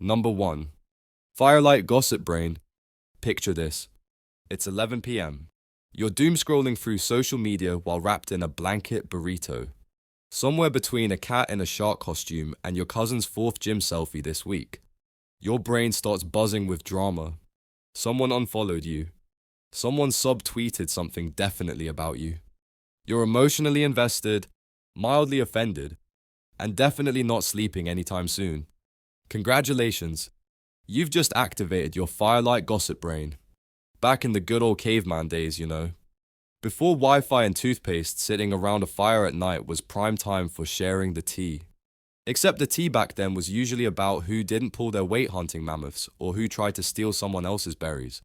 Number 1. Firelight Gossip Brain. Picture this. It's 11 p.m. You're doom scrolling through social media while wrapped in a blanket burrito. Somewhere between a cat in a shark costume and your cousin's 4th gym selfie this week. Your brain starts buzzing with drama. Someone unfollowed you. Someone subtweeted something definitely about you. You're emotionally invested, mildly offended, and definitely not sleeping anytime soon. Congratulations. You've just activated your Firelight Gossip Brain. Back in the good old caveman days, you know. Before Wi-Fi and toothpaste, sitting around a fire at night was prime time for sharing the tea. Except the tea back then was usually about who didn't pull their weight hunting mammoths or who tried to steal someone else's berries.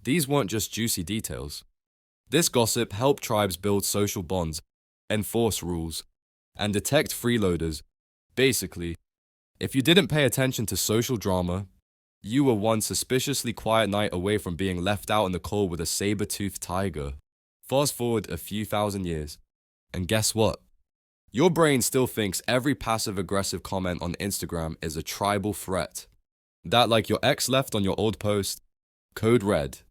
These weren't just juicy details. This gossip helped tribes build social bonds, enforce rules, and detect freeloaders. Basically, if you didn't pay attention to social drama, you were one suspiciously quiet night away from being left out in the cold with a saber-toothed tiger. Fast forward a few thousand years, and guess what? Your brain still thinks every passive-aggressive comment on Instagram is a tribal threat. That like your ex left on your old post, code red.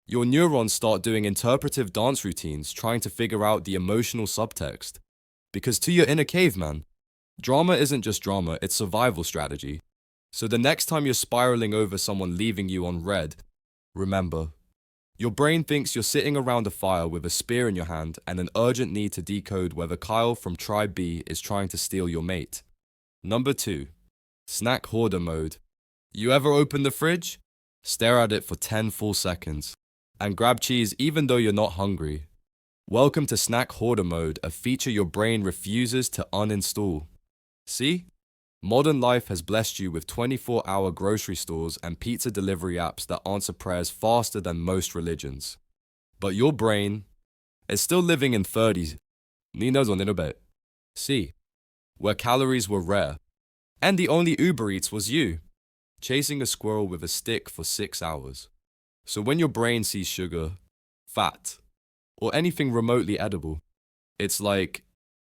Your neurons start doing interpretive dance routines trying to figure out the emotional subtext. Because to your inner caveman, drama isn't just drama, it's survival strategy. So the next time you're spiraling over someone leaving you on red, remember, your brain thinks you're sitting around a fire with a spear in your hand and an urgent need to decode whether Kyle from Tribe B is trying to steal your mate. Number 2. Snack Hoarder Mode. You ever open the fridge? Stare at it for 10 full seconds. And grab cheese even though you're not hungry. Welcome to Snack Hoarder Mode, a feature your brain refuses to uninstall. See? Modern life has blessed you with 24-hour grocery stores and pizza delivery apps that answer prayers faster than most religions. But your brain is still living in 30s. Nino's on little bit. See? Where calories were rare. And the only Uber Eats was you, chasing a squirrel with a stick for 6 hours. So when your brain sees sugar, fat, or anything remotely edible, it's like,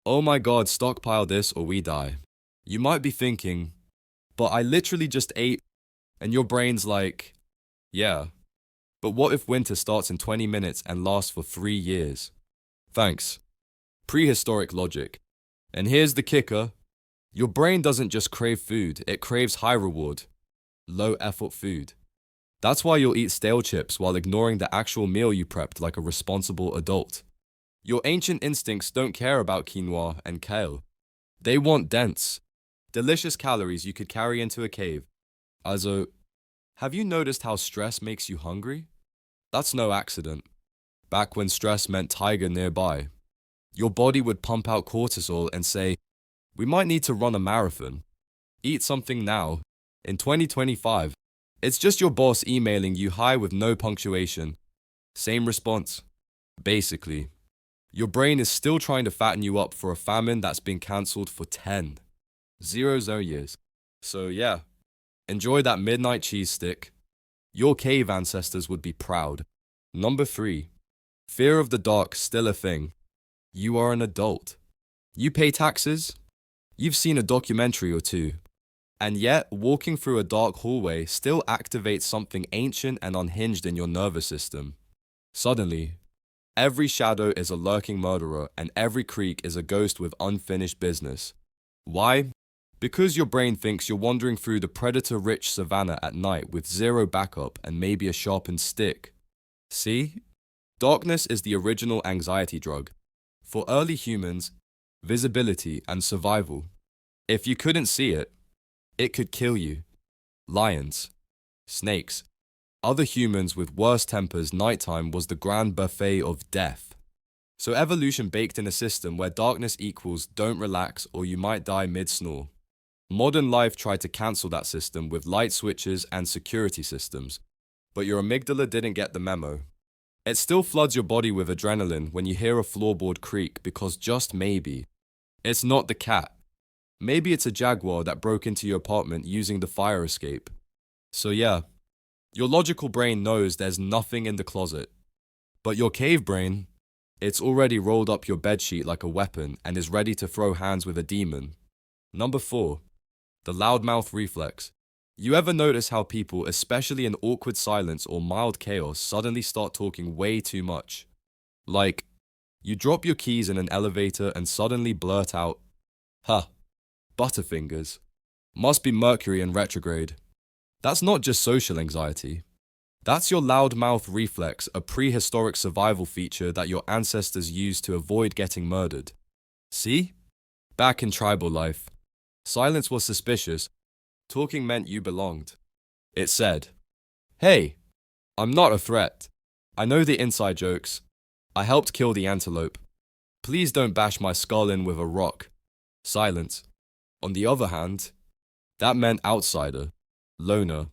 oh my god, stockpile this or we die. You might be thinking, but I literally just ate, and your brain's like, yeah, but what if winter starts in 20 minutes and lasts for 3 years? Thanks. Prehistoric logic. And here's the kicker. Your brain doesn't just crave food, it craves high reward, low effort food. That's why you'll eat stale chips while ignoring the actual meal you prepped like a responsible adult. Your ancient instincts don't care about quinoa and kale. They want dense, delicious calories you could carry into a cave. Also, have you noticed how stress makes you hungry? That's no accident. Back when stress meant tiger nearby, your body would pump out cortisol and say, we might need to run a marathon. Eat something now. In 2025, it's just your boss emailing you hi with no punctuation. Same response. Basically, your brain is still trying to fatten you up for a famine that's been cancelled for 10. 0 years. So yeah, enjoy that midnight cheese stick. Your cave ancestors would be proud. Number 3. Fear of the dark still a thing. You are an adult. You pay taxes. You've seen a documentary or two. And yet, walking through a dark hallway still activates something ancient and unhinged in your nervous system. Suddenly, every shadow is a lurking murderer and every creak is a ghost with unfinished business. Why? Because your brain thinks you're wandering through the predator-rich savannah at night with zero backup and maybe a sharpened stick. See? Darkness is the original anxiety drug. For early humans, visibility and survival. If you couldn't see it, it could kill you. Lions, snakes, other humans with worse tempers, nighttime was the grand buffet of death. So evolution baked in a system where darkness equals don't relax or you might die mid-snore. Modern life tried to cancel that system with light switches and security systems, but your amygdala didn't get the memo. It still floods your body with adrenaline when you hear a floorboard creak because just maybe, it's not the cat. Maybe it's a jaguar that broke into your apartment using the fire escape. So yeah, your logical brain knows there's nothing in the closet. But your cave brain, it's already rolled up your bedsheet like a weapon and is ready to throw hands with a demon. Number 4. The loudmouth reflex. You ever notice how people, especially in awkward silence or mild chaos, suddenly start talking way too much? Like, you drop your keys in an elevator and suddenly blurt out, huh, butterfingers. Must be Mercury in retrograde. That's not just social anxiety. That's your loudmouth reflex, a prehistoric survival feature that your ancestors used to avoid getting murdered. See? Back in tribal life, silence was suspicious. Talking meant you belonged. It said, hey, I'm not a threat. I know the inside jokes. I helped kill the antelope. Please don't bash my skull in with a rock. Silence. On the other hand, that meant outsider, loner,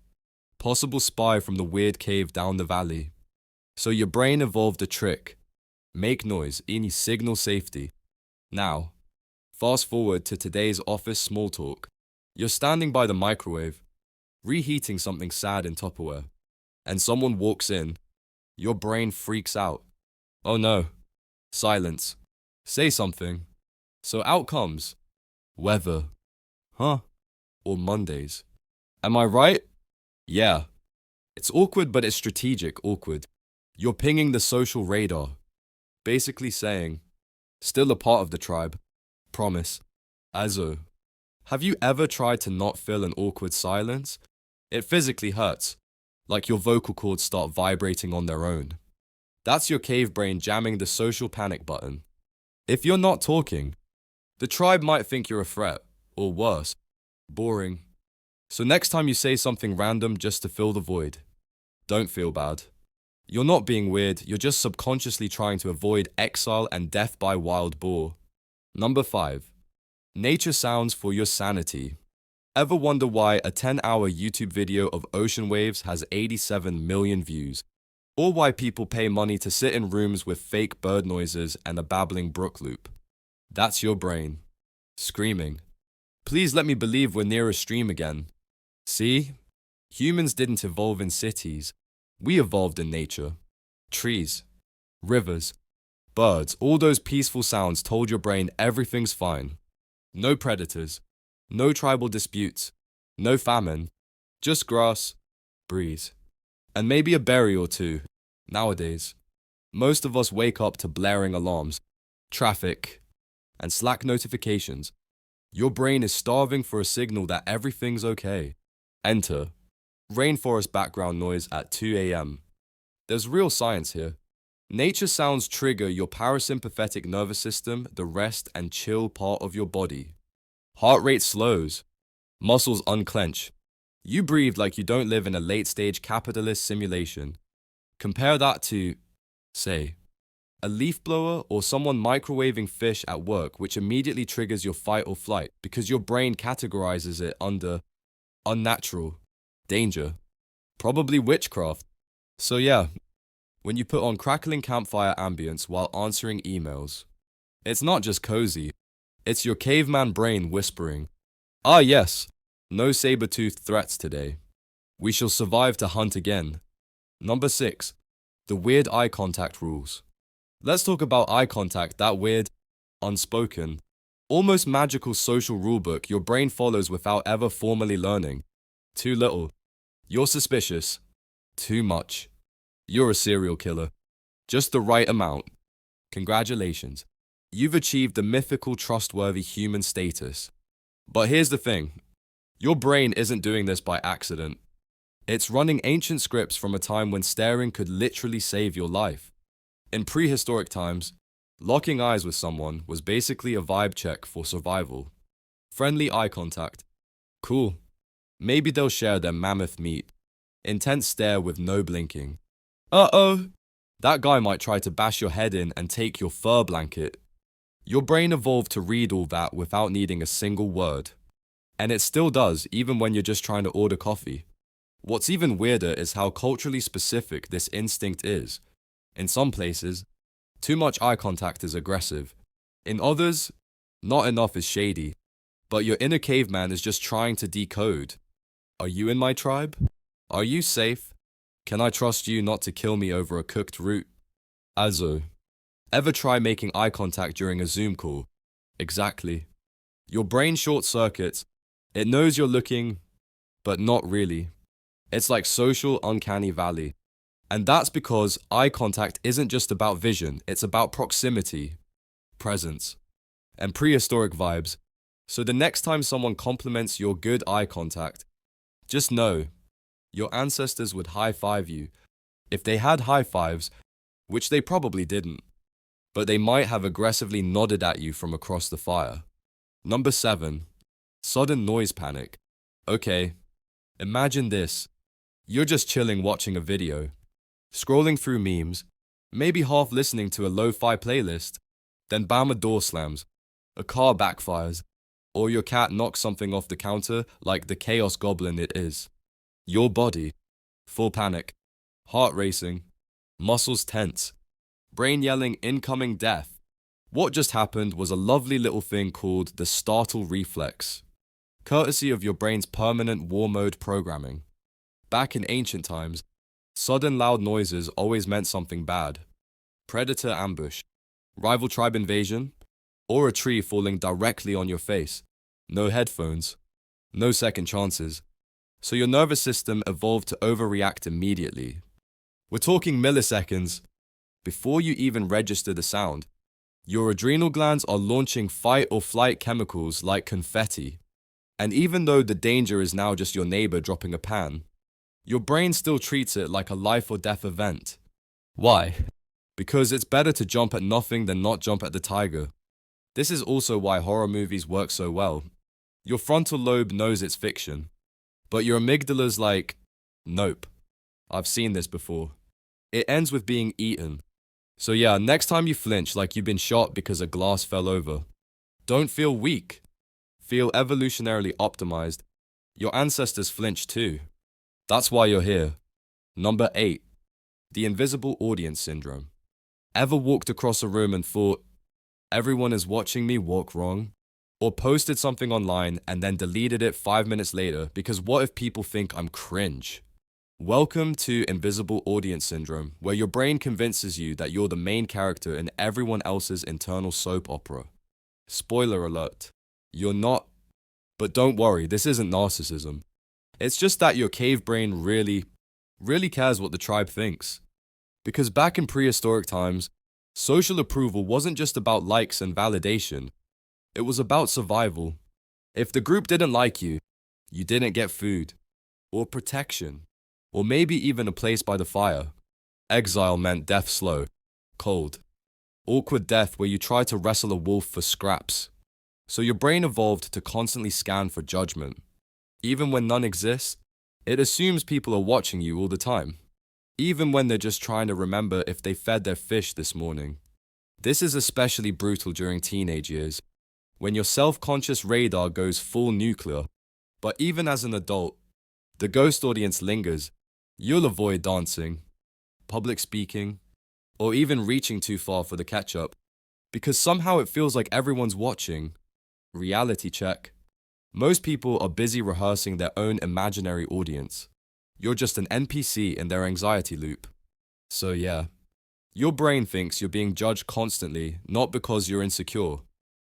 possible spy from the weird cave down the valley. So your brain evolved a trick. Make noise, any signal safety. Now, fast forward to today's office small talk. You're standing by the microwave, reheating something sad in Tupperware, and someone walks in. Your brain freaks out. Oh no. Silence. Say something. So out comes weather. Huh? Or Mondays. Am I right? Yeah. It's awkward, but it's strategic awkward. You're pinging the social radar. Basically saying, still a part of the tribe. Promise. Azo. Have you ever tried to not fill an awkward silence? It physically hurts, like your vocal cords start vibrating on their own. That's your cave brain jamming the social panic button. If you're not talking, the tribe might think you're a threat, or worse, boring. So next time you say something random just to fill the void, don't feel bad. You're not being weird, you're just subconsciously trying to avoid exile and death by wild boar. Number 5. Nature sounds for your sanity. Ever wonder why a 10-hour YouTube video of ocean waves has 87 million views? Or why people pay money to sit in rooms with fake bird noises and a babbling brook loop? That's your brain. Screaming. Please let me believe we're near a stream again. See? Humans didn't evolve in cities. We evolved in nature. Trees, rivers, birds, all those peaceful sounds told your brain everything's fine. No predators, no tribal disputes, no famine, just grass, breeze, and maybe a berry or two. Nowadays, most of us wake up to blaring alarms, traffic, and Slack notifications. Your brain is starving for a signal that everything's okay. Enter rainforest background noise at 2 a.m. There's real science here. Nature sounds trigger your parasympathetic nervous system, the rest and chill part of your body. Heart rate slows. Muscles unclench. You breathe like you don't live in a late-stage capitalist simulation. Compare that to, say, a leaf blower or someone microwaving fish at work, which immediately triggers your fight or flight because your brain categorizes it under unnatural, danger, probably witchcraft. So yeah, when you put on crackling campfire ambience while answering emails, it's not just cozy, it's your caveman brain whispering, ah yes, no saber-toothed threats today. We shall survive to hunt again. Number 6, the weird eye contact rules. Let's talk about eye contact, that weird, unspoken, almost magical social rulebook your brain follows without ever formally learning. Too little. You're suspicious. Too much. You're a serial killer. Just the right amount. Congratulations. You've achieved the mythical trustworthy human status. But here's the thing. Your brain isn't doing this by accident. It's running ancient scripts from a time when staring could literally save your life. In prehistoric times, locking eyes with someone was basically a vibe check for survival. Friendly eye contact. Cool. Maybe they'll share their mammoth meat. Intense stare with no blinking. Uh-oh! That guy might try to bash your head in and take your fur blanket. Your brain evolved to read all that without needing a single word. And it still does, even when you're just trying to order coffee. What's even weirder is how culturally specific this instinct is. In some places, too much eye contact is aggressive. In others, not enough is shady. But your inner caveman is just trying to decode. Are you in my tribe? Are you safe? Can I trust you not to kill me over a cooked root? Azo. Ever try making eye contact during a Zoom call? Exactly. Your brain short circuits. It knows you're looking but not really. It's like social uncanny valley. And that's because eye contact isn't just about vision, it's about proximity, presence, and prehistoric vibes. So the next time someone compliments your good eye contact, just know your ancestors would high five you. If they had high fives, which they probably didn't, but they might have aggressively nodded at you from across the fire. Number 7. Sudden noise panic. Okay, imagine this. You're just chilling watching a video, scrolling through memes, maybe half listening to a lo-fi playlist, then bam, a door slams, a car backfires, or your cat knocks something off the counter like the chaos goblin it is. Your body, full panic, heart racing, muscles tense, brain yelling incoming death. What just happened was a lovely little thing called the startle reflex, courtesy of your brain's permanent war mode programming. Back in ancient times, sudden loud noises always meant something bad. Predator ambush, rival tribe invasion, or a tree falling directly on your face. No headphones, no second chances. So your nervous system evolved to overreact immediately. We're talking milliseconds. Before you even register the sound, your adrenal glands are launching fight or flight chemicals like confetti. And even though the danger is now just your neighbor dropping a pan, your brain still treats it like a life or death event. Why? Because it's better to jump at nothing than not jump at the tiger. This is also why horror movies work so well. Your frontal lobe knows it's fiction, but your amygdala's like, nope, I've seen this before. It ends with being eaten. So yeah, next time you flinch like you've been shot because a glass fell over, don't feel weak. Feel evolutionarily optimized. Your ancestors flinched too. That's why you're here. Number 8. The invisible audience syndrome. Ever walked across a room and thought, everyone is watching me walk wrong? Or posted something online and then deleted it 5 minutes later because what if people think I'm cringe? Welcome to invisible audience syndrome, where your brain convinces you that you're the main character in everyone else's internal soap opera. Spoiler alert, you're not. But don't worry, this isn't narcissism. It's just that your cave brain really cares what the tribe thinks. Because back in prehistoric times, social approval wasn't just about likes and validation. It was about survival. If the group didn't like you, you didn't get food, or protection, or maybe even a place by the fire. Exile meant death slow, cold, awkward death where you try to wrestle a wolf for scraps. So your brain evolved to constantly scan for judgment. Even when none exists, it assumes people are watching you all the time. Even when they're just trying to remember if they fed their fish this morning. This is especially brutal during teenage years, when your self-conscious radar goes full nuclear. But even as an adult, the ghost audience lingers. You'll avoid dancing, public speaking, or even reaching too far for the ketchup, because somehow it feels like everyone's watching. Reality check. Most people are busy rehearsing their own imaginary audience. You're just an NPC in their anxiety loop. So yeah, your brain thinks you're being judged constantly, not because you're insecure,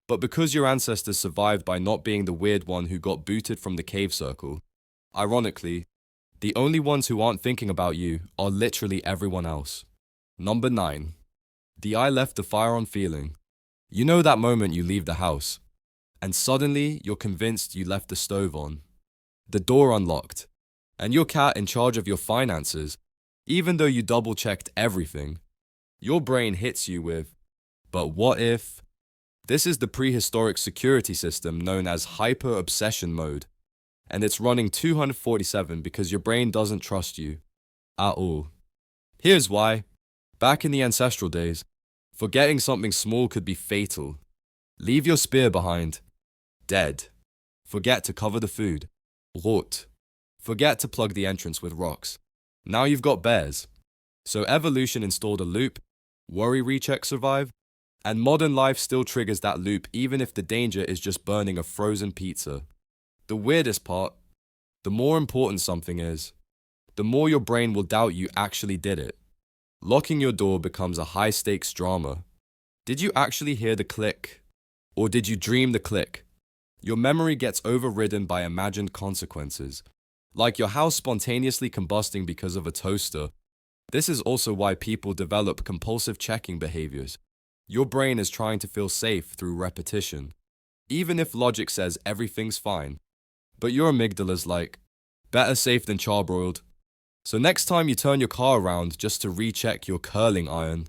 but because your ancestors survived by not being the weird one who got booted from the cave circle. Ironically, the only ones who aren't thinking about you are literally everyone else. Number 9. The I left the fire on feeling. You know that moment you leave the house, and suddenly you're convinced you left the stove on, the door unlocked, and your cat in charge of your finances, even though you double-checked everything. Your brain hits you with, but what if? This is the prehistoric security system known as hyper-obsession mode, and it's running 247 because your brain doesn't trust you at all. Here's why. Back in the ancestral days, forgetting something small could be fatal. Leave your spear behind. Dead. Forget to cover the food. Rot. Forget to plug the entrance with rocks. Now you've got bears. So evolution installed a loop, worry recheck survive, and modern life still triggers that loop even if the danger is just burning a frozen pizza. The weirdest part, the more important something is, the more your brain will doubt you actually did it. Locking your door becomes a high-stakes drama. Did you actually hear the click? Or did you dream the click? Your memory gets overridden by imagined consequences. Like your house spontaneously combusting because of a toaster. This is also why people develop compulsive checking behaviors. Your brain is trying to feel safe through repetition, even if logic says everything's fine. But your amygdala's like, better safe than charbroiled. So next time you turn your car around just to recheck your curling iron,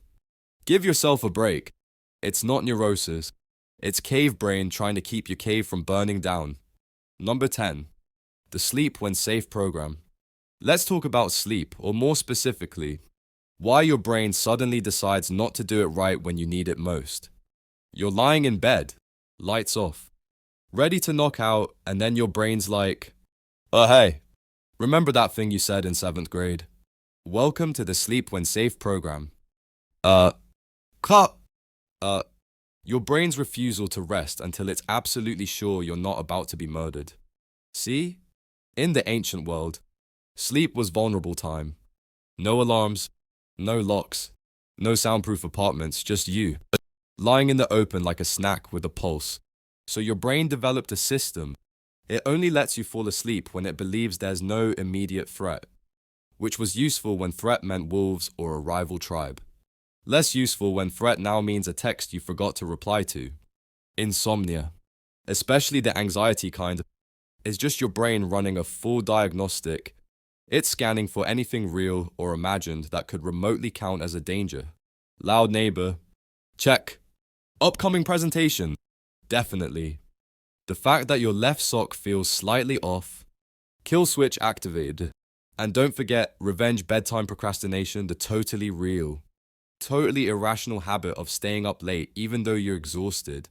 give yourself a break. It's not neurosis. It's cave brain trying to keep your cave from burning down. Number 10. The sleep when safe program. Let's talk about sleep, or more specifically, why your brain suddenly decides not to do it right when you need it most. You're lying in bed, lights off, ready to knock out, and then your brain's like, oh hey, remember that thing you said in 7th grade? Welcome to the Sleep When Safe program. Cut! Your brain's refusal to rest until it's absolutely sure you're not about to be murdered. See? In the ancient world, sleep was vulnerable time. No alarms, no locks, no soundproof apartments, just you, lying in the open like a snack with a pulse. So your brain developed a system. It only lets you fall asleep when it believes there's no immediate threat, which was useful when threat meant wolves or a rival tribe. Less useful when threat now means a text you forgot to reply to. Insomnia, especially the anxiety kind, is just your brain running a full diagnostic. It's scanning for anything real or imagined that could remotely count as a danger. Loud neighbor. Check. Upcoming presentation. Definitely. The fact that your left sock feels slightly off. Kill switch activated. And don't forget, revenge bedtime procrastination, the totally real, totally irrational habit of staying up late even though you're exhausted.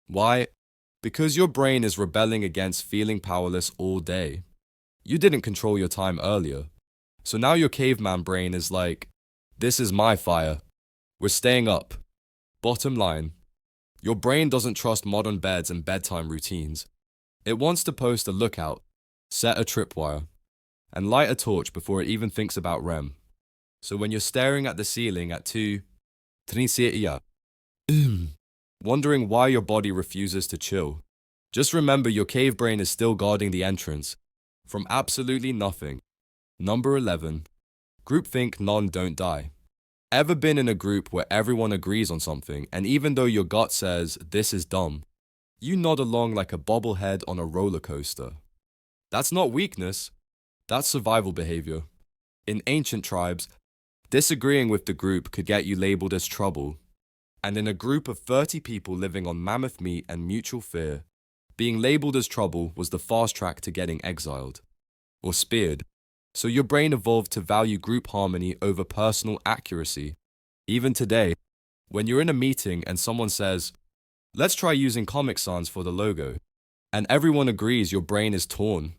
Why? Because your brain is rebelling against feeling powerless all day. You didn't control your time earlier. So now your caveman brain is like, this is my fire. We're staying up. Bottom line, your brain doesn't trust modern beds and bedtime routines. It wants to post a lookout, set a tripwire, and light a torch before it even thinks about REM. So when you're staring at the ceiling at 2:30, wondering why your body refuses to chill, just remember your cave brain is still guarding the entrance from absolutely nothing. Number 11. Groupthink none don't die. Ever been in a group where everyone agrees on something, and even though your gut says this is dumb, you nod along like a bobblehead on a roller coaster? That's not weakness, that's survival behavior. In ancient tribes, disagreeing with the group could get you labeled as trouble. And in a group of 30 people living on mammoth meat and mutual fear, being labeled as trouble was the fast track to getting exiled or speared. So your brain evolved to value group harmony over personal accuracy. Even today, when you're in a meeting and someone says, let's try using Comic Sans for the logo, and everyone agrees, your brain is torn.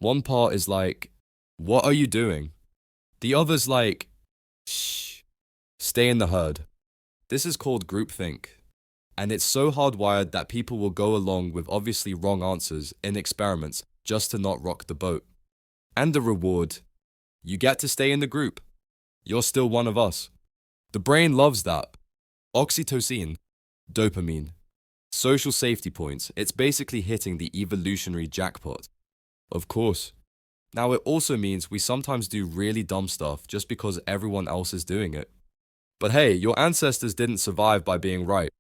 One part is like, what are you doing? The other's like, shh, stay in the herd. This is called groupthink. And it's so hardwired that people will go along with obviously wrong answers in experiments just to not rock the boat. And the reward, you get to stay in the group. You're still one of us. The brain loves that. Oxytocin, dopamine, social safety points. It's basically hitting the evolutionary jackpot. Of course. Now it also means we sometimes do really dumb stuff just because everyone else is doing it. But hey, your ancestors didn't survive by being right.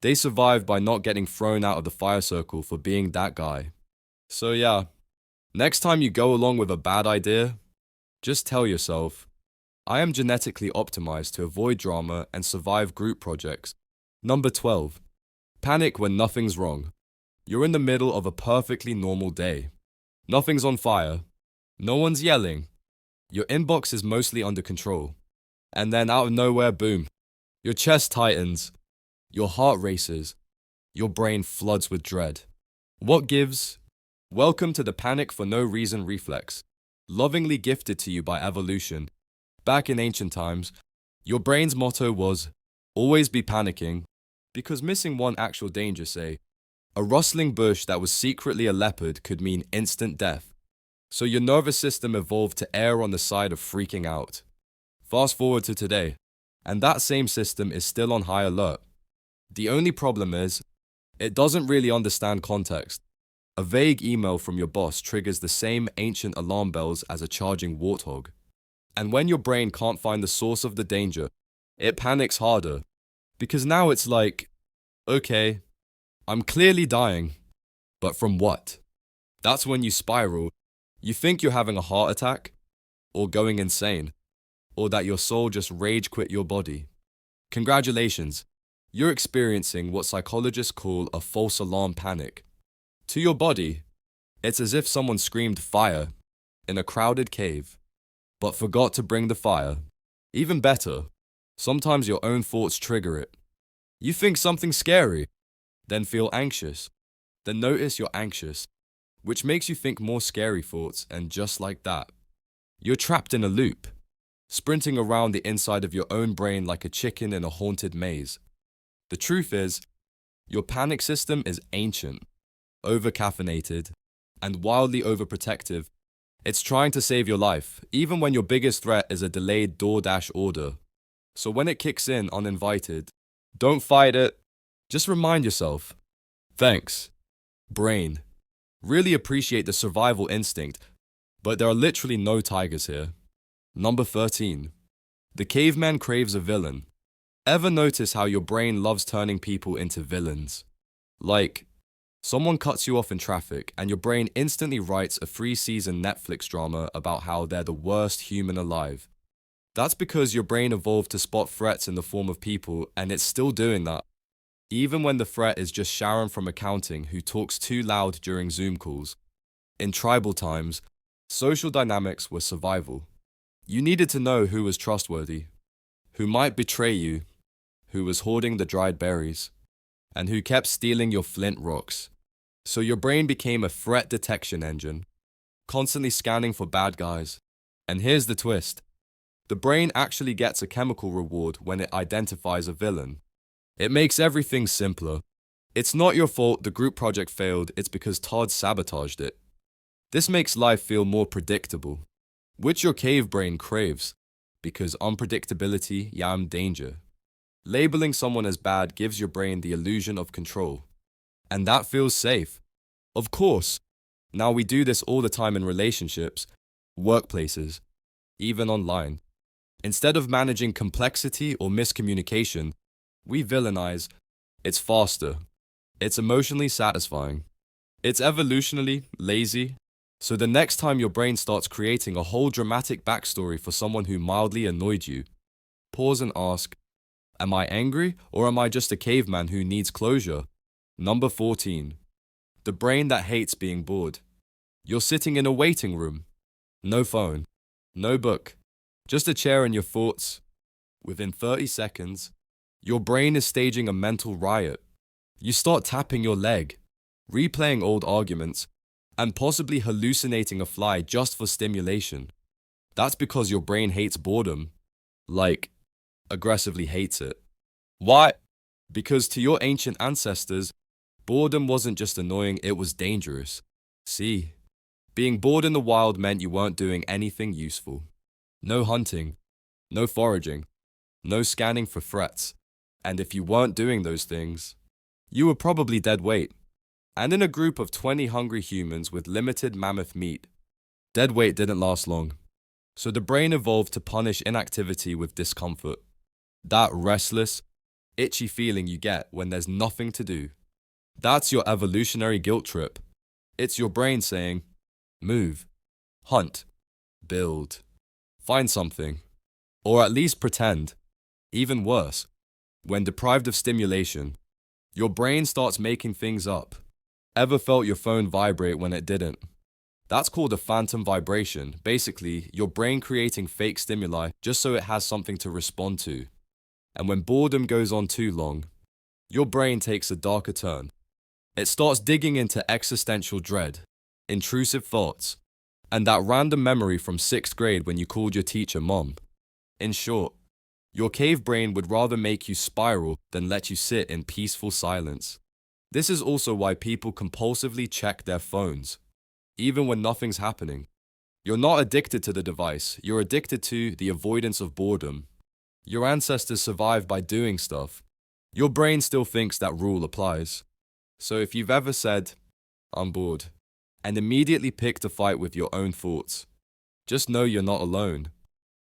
They survived by not getting thrown out of the fire circle for being that guy. So yeah, next time you go along with a bad idea, just tell yourself, I am genetically optimized to avoid drama and survive group projects. Number 12. Panic when nothing's wrong. You're in the middle of a perfectly normal day. Nothing's on fire. No one's yelling. Your inbox is mostly under control. And then out of nowhere, boom. Your chest tightens. Your heart races. Your brain floods with dread. What gives? Welcome to the panic for no reason reflex. Lovingly gifted to you by evolution. Back in ancient times, your brain's motto was, always be panicking, because missing one actual danger, say, a rustling bush that was secretly a leopard could mean instant death. So your nervous system evolved to err on the side of freaking out. Fast forward to today, and that same system is still on high alert. The only problem is, it doesn't really understand context. A vague email from your boss triggers the same ancient alarm bells as a charging warthog. And when your brain can't find the source of the danger, it panics harder. Because now it's like, okay, I'm clearly dying, but from what? That's when you spiral. You think you're having a heart attack, or going insane, or that your soul just rage quit your body. Congratulations, you're experiencing what psychologists call a false alarm panic. To your body, it's as if someone screamed fire in a crowded cave, but forgot to bring the fire. Even better, sometimes your own thoughts trigger it. You think something scary, then feel anxious, then notice you're anxious, which makes you think more scary thoughts, and just like that, you're trapped in a loop, sprinting around the inside of your own brain like a chicken in a haunted maze. The truth is, your panic system is ancient, over-caffeinated, and wildly overprotective. It's trying to save your life, even when your biggest threat is a delayed DoorDash order. So when it kicks in uninvited, don't fight it. Just remind yourself, thanks, brain. Really appreciate the survival instinct, but there are literally no tigers here. Number 13. The caveman craves a villain. Ever notice how your brain loves turning people into villains? Like, someone cuts you off in traffic and your brain instantly writes a 3-season Netflix drama about how they're the worst human alive. That's because your brain evolved to spot threats in the form of people, and it's still doing that. Even when the threat is just Sharon from accounting who talks too loud during Zoom calls. In tribal times, social dynamics were survival. You needed to know who was trustworthy, who might betray you, who was hoarding the dried berries, and who kept stealing your flint rocks. So your brain became a threat detection engine, constantly scanning for bad guys. And here's the twist. The brain actually gets a chemical reward when it identifies a villain. It makes everything simpler. It's not your fault the group project failed, it's because Todd sabotaged it. This makes life feel more predictable, which your cave brain craves, because unpredictability yam danger. Labeling someone as bad gives your brain the illusion of control. And that feels safe. Of course. Now we do this all the time in relationships, workplaces, even online. Instead of managing complexity or miscommunication, we villainize. It's faster. It's emotionally satisfying. It's evolutionarily lazy. So the next time your brain starts creating a whole dramatic backstory for someone who mildly annoyed you, pause and ask, am I angry or am I just a caveman who needs closure? Number 14. The brain that hates being bored. You're sitting in a waiting room. No phone. No book. Just a chair and your thoughts. Within 30 seconds, your brain is staging a mental riot. You start tapping your leg, replaying old arguments, and possibly hallucinating a fly just for stimulation. That's because your brain hates boredom. Like, aggressively hates it. Why? Because to your ancient ancestors, boredom wasn't just annoying, it was dangerous. See, being bored in the wild meant you weren't doing anything useful. No hunting, no foraging, no scanning for threats. And if you weren't doing those things, you were probably dead weight. And in a group of 20 hungry humans with limited mammoth meat, dead weight didn't last long. So the brain evolved to punish inactivity with discomfort. That restless, itchy feeling you get when there's nothing to do. That's your evolutionary guilt trip. It's your brain saying, move, hunt, build, find something, or at least pretend. Even worse, when deprived of stimulation, your brain starts making things up. Ever felt your phone vibrate when it didn't? That's called a phantom vibration. Basically, your brain creating fake stimuli just so it has something to respond to. And when boredom goes on too long, your brain takes a darker turn. It starts digging into existential dread, intrusive thoughts, and that random memory from 6th grade when you called your teacher mom. In short, your cave brain would rather make you spiral than let you sit in peaceful silence. This is also why people compulsively check their phones, even when nothing's happening. You're not addicted to the device, you're addicted to the avoidance of boredom. Your ancestors survived by doing stuff. Your brain still thinks that rule applies. So if you've ever said, I'm bored, and immediately pick to fight with your own thoughts. Just know you're not alone.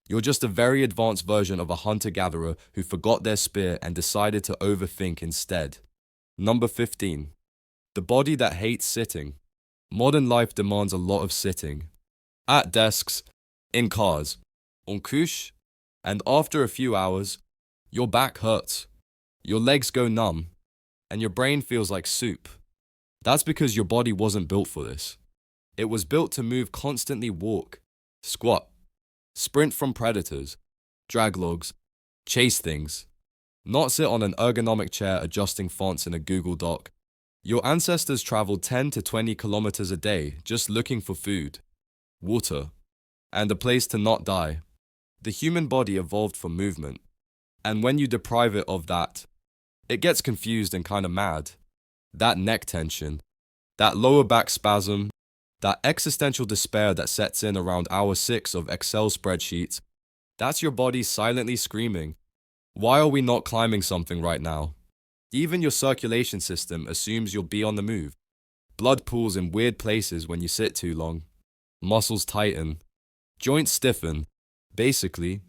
You're just a very advanced version of a hunter-gatherer who forgot their spear and decided to overthink instead. Number 15. The body that hates sitting. Modern life demands a lot of sitting. At desks, in cars, on couche, and after a few hours, your back hurts, your legs go numb, and your brain feels like soup. That's because your body wasn't built for this. It was built to move, constantly walk, squat, sprint from predators, drag logs, chase things, not sit on an ergonomic chair adjusting fonts in a Google Doc. Your ancestors traveled 10 to 20 kilometers a day just looking for food, water, and a place to not die. The human body evolved for movement, and when you deprive it of that, it gets confused and kind of mad. That neck tension, that lower back spasm, that existential despair that sets in around hour 6 of Excel spreadsheets, that's your body silently screaming, why are we not climbing something right now? Even your circulation system assumes you'll be on the move. Blood pools in weird places when you sit too long. Muscles tighten. Joints stiffen. Basically,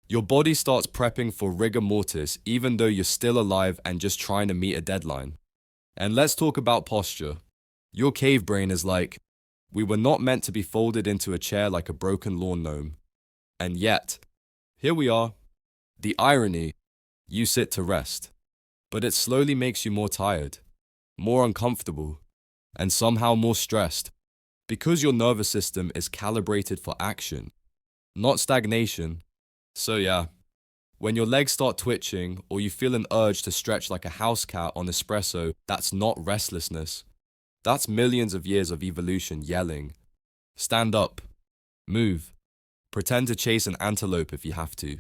your body starts prepping for rigor mortis even though you're still alive and just trying to meet a deadline. And let's talk about posture. Your cave brain is like, we were not meant to be folded into a chair like a broken lawn gnome. And yet, here we are. The irony, you sit to rest. But it slowly makes you more tired, more uncomfortable, and somehow more stressed. Because your nervous system is calibrated for action, not stagnation. So yeah, when your legs start twitching or you feel an urge to stretch like a house cat on espresso, that's not restlessness. That's millions of years of evolution yelling. Stand up, move, pretend to chase an antelope if you have to.